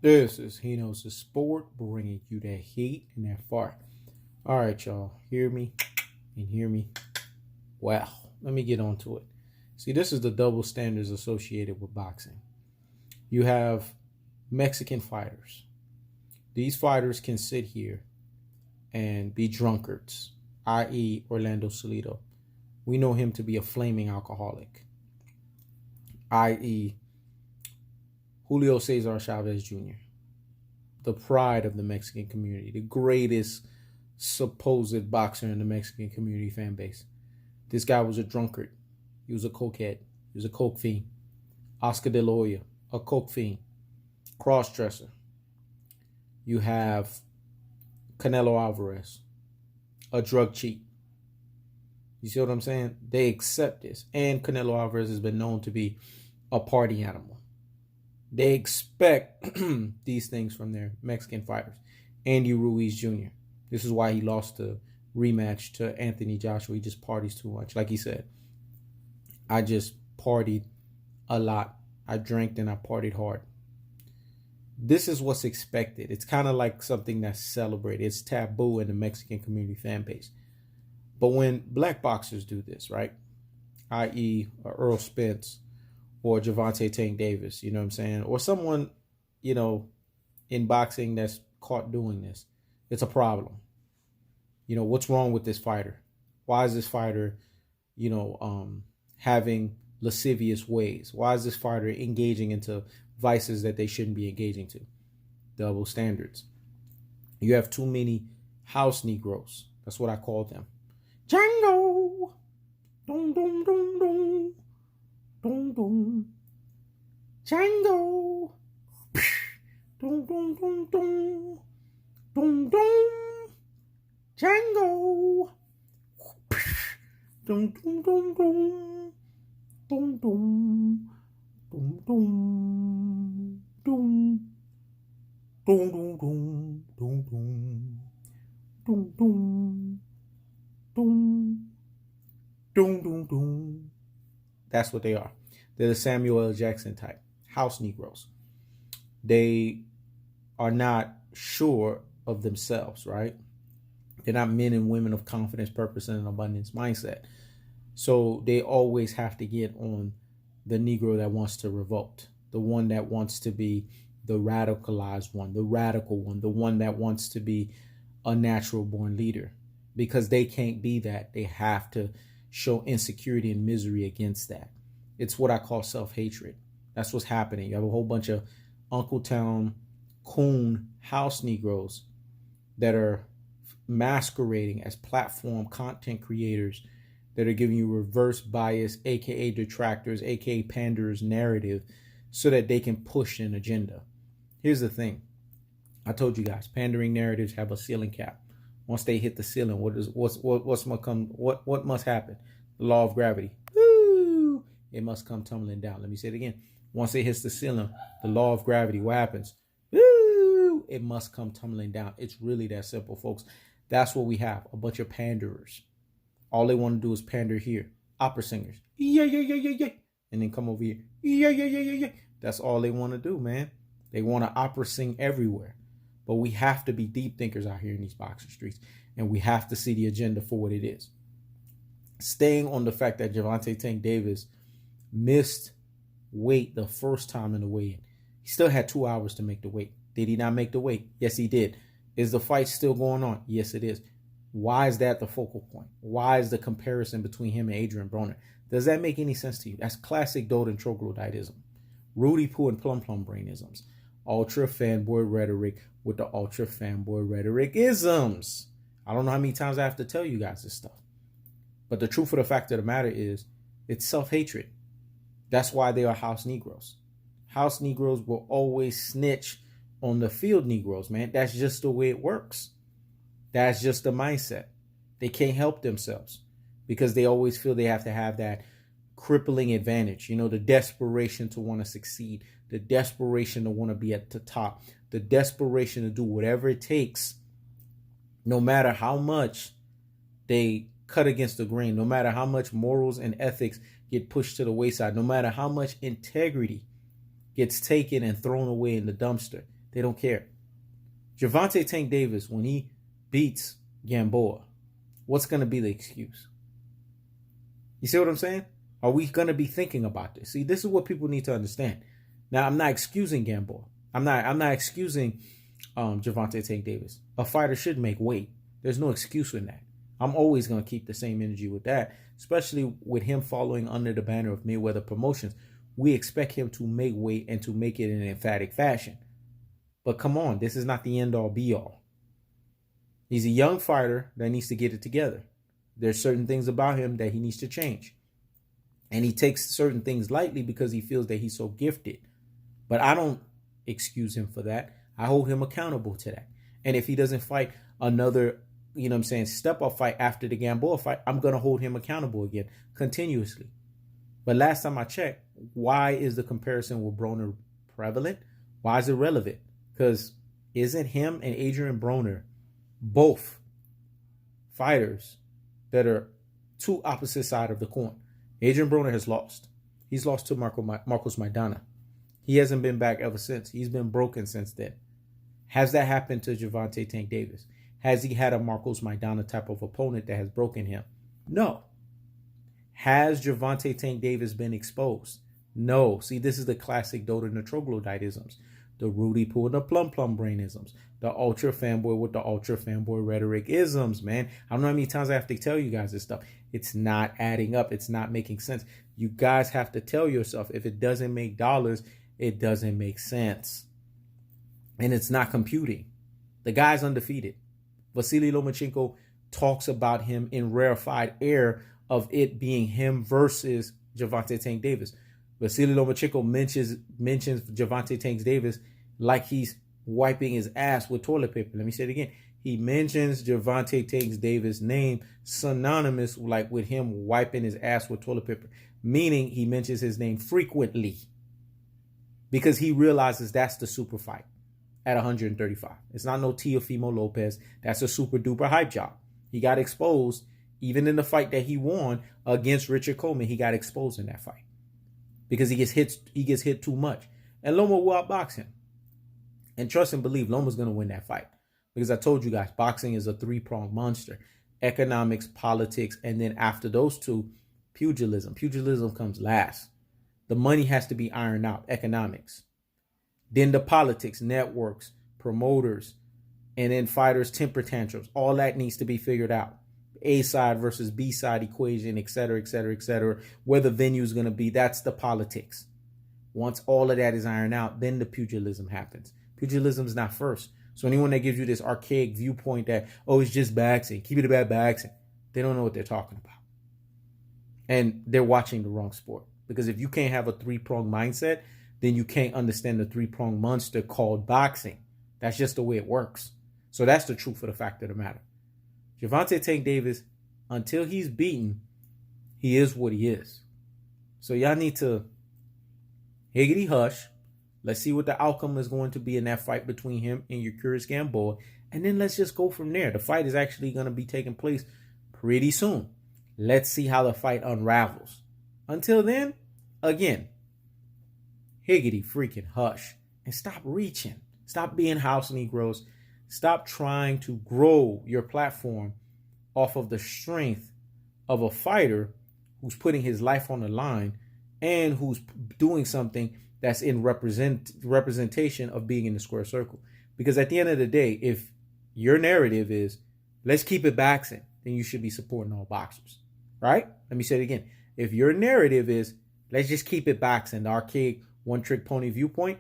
This is He Knows the Sport, bringing you that heat and that fire. All right, y'all. Hear me and hear me. Wow. Let me get on to it. See, this is the double standards associated with boxing. You have Mexican fighters. These fighters can sit here and be drunkards, i.e., Orlando Salido. We know him to be a flaming alcoholic, i.e., Julio Cesar Chavez Jr., the pride of the Mexican community, the greatest supposed boxer in the Mexican community fan base. This guy was a drunkard. He was a cokehead. He was a coke fiend. Oscar De La Hoya, a coke fiend. Cross-dresser. You have Canelo Alvarez, a drug cheat. You see what I'm saying? They accept this. And Canelo Alvarez has been known to be a party animal. They expect these things from their Mexican fighters. Andy Ruiz Jr. This is why he lost the rematch to Anthony Joshua. He just parties too much. Like he said, I just partied a lot. I drank and I partied hard. This is what's expected. It's kind of like something that's celebrated. It's taboo in the Mexican community fan base. But when black boxers do this, right, i.e. Earl Spence or Gervonta Davis, you know what I'm saying, or someone, in boxing that's caught doing this, it's a problem. What's wrong with this fighter? Why is this fighter, having lascivious ways? Why is this fighter engaging into vices that they shouldn't be engaging to? Double standards. You have too many house Negroes. That's what I call them. Django! Dum, dum, dum, dum. Dum, dum. Django! Dum, dum, dum, dum. Dum, dum. Django! Dum, dum, dum, dum. Dum, dum. Dum, dum. Dum. Dum, dum, dum. Dum, dum. Dum, dum. Dum. Dum, dum, dum. That's what they are. They're the Samuel L. Jackson type. House Negroes. They are not sure of themselves, right? They're not men and women of confidence, purpose, and an abundance mindset. So they always have to get on the Negro that wants to revolt, the one that wants to be the radicalized one, the radical one, the one that wants to be a natural born leader. Because they can't be that. They have to show insecurity and misery against that. It's what I call self-hatred. That's what's happening. You have a whole bunch of Uncle Town, coon, house Negroes that are masquerading as platform content creators that are giving you reverse bias, aka detractors, aka panderers narrative, so that they can push an agenda. Here's the thing. I told you guys, pandering narratives have a ceiling cap. Once they hit the ceiling, what must happen? The law of gravity. Woo! It must come tumbling down. Let me say it again. Once it hits the ceiling, the law of gravity, what happens? Woo! It must come tumbling down. It's really that simple, folks. That's what we have. A bunch of panderers. All they want to do is pander here. Opera singers. Yeah, yeah, yeah, yeah, yeah. And then come over here. Yeah, yeah, yeah, yeah, yeah. That's all they want to do, man. They want to opera sing everywhere. But we have to be deep thinkers out here in these boxing streets. And we have to see the agenda for what it is. Staying on the fact that Gervonta Davis missed weight the first time in the weigh-in. He still had 2 hours to make the weight. Did he not make the weight? Yes, he did. Is the fight still going on? Yes, it is. Why is that the focal point? Why is the comparison between him and Adrian Broner? Does that make any sense to you? That's classic Doden troglodytism. Rudy Poo and Plum Plum brainisms. Ultra fanboy rhetoric with the ultra fanboy rhetoric isms. I don't know how many times I have to tell you guys this stuff. But the truth of the fact of the matter is, it's self-hatred. That's why they are house Negroes. House Negroes will always snitch on the field Negroes, man. That's just the way it works. That's just the mindset. They can't help themselves because they always feel they have to have that crippling advantage. The desperation to want to succeed, the desperation to want to be at the top, the desperation to do whatever it takes, no matter how much they cut against the grain, no matter how much morals and ethics get pushed to the wayside, no matter how much integrity gets taken and thrown away in the dumpster. They don't care. Gervonta Tank Davis, when he beats Gamboa, what's going to be the excuse? You see what I'm saying? Are we going to be thinking about this? See, this is what people need to understand. Now, I'm not excusing Gamboa. I'm not excusing Gervonta Tank Davis. A fighter should make weight. There's no excuse in that. I'm always going to keep the same energy with that, especially with him following under the banner of Mayweather Promotions. We expect him to make weight and to make it in an emphatic fashion. But come on, this is not the end-all, be-all. He's a young fighter that needs to get it together. There's certain things about him that he needs to change. And he takes certain things lightly because he feels that he's so gifted. But I don't excuse him for that. I hold him accountable to that. And if he doesn't fight another, step-up fight after the Gamboa fight, I'm going to hold him accountable again continuously. But last time I checked, why is the comparison with Broner prevalent? Why is it relevant? Because isn't him and Adrian Broner both fighters that are two opposite sides of the coin? Adrian Broner has lost. He's lost to Marcos Maidana. He hasn't been back ever since. He's been broken since then. Has that happened to Gervonta Tank Davis? Has he had a Marcos Maidana type of opponent that has broken him? No. Has Gervonta Tank Davis been exposed? No. See, this is the classic Dota and the troglodytisms. The Rudy Poo and the Plum Brainisms. The ultra fanboy with the ultra fanboy rhetoric isms, man. I don't know how many times I have to tell you guys this stuff. It's not adding up. It's not making sense. You guys have to tell yourself, if it doesn't make dollars, it doesn't make sense. And it's not computing. The guy's undefeated. Vasily Lomachenko talks about him in rarefied air of it being him versus Gervonta Tank Davis. Vasily Lomachenko mentions Gervonta Tank Davis like he's wiping his ass with toilet paper. Let me say it again. He mentions Gervonta Tank Davis' name synonymous like with him wiping his ass with toilet paper, meaning he mentions his name frequently because he realizes that's the super fight at 135. It's not no Teofimo Lopez. That's a super duper hype job. He got exposed even in the fight that he won against Richard Coleman. He got exposed in that fight because he gets hit too much. And Loma will outbox him. And trust and believe, Loma's going to win that fight. Because I told you guys, boxing is a three-pronged monster. Economics, politics, and then after those two, pugilism. Pugilism comes last. The money has to be ironed out, economics. Then the politics, networks, promoters, and then fighters' temper tantrums. All that needs to be figured out. A side versus B side equation, et cetera, et cetera, et cetera. Where the venue is going to be, that's the politics. Once all of that is ironed out, then the pugilism happens. Pugilism is not first. So anyone that gives you this archaic viewpoint that, oh, it's just boxing, keep it about boxing, they don't know what they're talking about. And they're watching the wrong sport. Because if you can't have a three-pronged mindset, then you can't understand the three-pronged monster called boxing. That's just the way it works. So that's the truth of the fact of the matter. Gervonta Tank Davis, until he's beaten, he is what he is. So y'all need to higgity hush. Let's see what the outcome is going to be in that fight between him and Yuriorkis Gamboa. And then let's just go from there. The fight is actually going to be taking place pretty soon. Let's see how the fight unravels. Until then, again, higgity freaking hush. And stop reaching. Stop being house Negroes. Stop trying to grow your platform off of the strength of a fighter who's putting his life on the line and who's doing something that's in representation of being in the square circle. Because at the end of the day, if your narrative is, let's keep it boxing, then you should be supporting all boxers, right? Let me say it again. If your narrative is, let's just keep it boxing, the archaic one-trick pony viewpoint,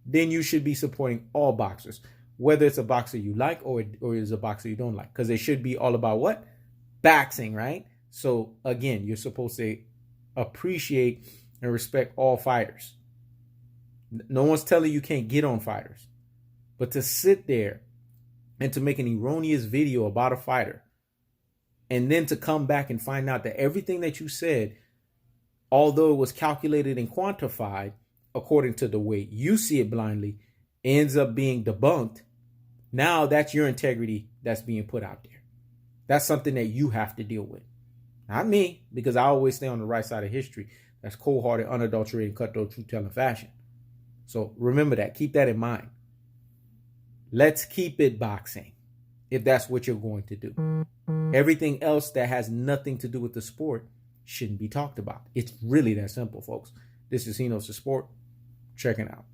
then you should be supporting all boxers, whether it's a boxer you like or is a boxer you don't like, because it should be all about what? Boxing, right? So again, you're supposed to appreciate and respect all fighters. No one's telling you can't get on fighters. But to sit there and to make an erroneous video about a fighter and then to come back and find out that everything that you said, although it was calculated and quantified according to the way you see it blindly, ends up being debunked, now that's your integrity that's being put out there. That's something that you have to deal with. Not me, because I always stay on the right side of history. That's cold-hearted, unadulterated, cutthroat, truth-telling fashion. So remember that. Keep that in mind. Let's keep it boxing if that's what you're going to do. Everything else that has nothing to do with the sport shouldn't be talked about. It's really that simple, folks. This is Hino's the Sport. Checking out.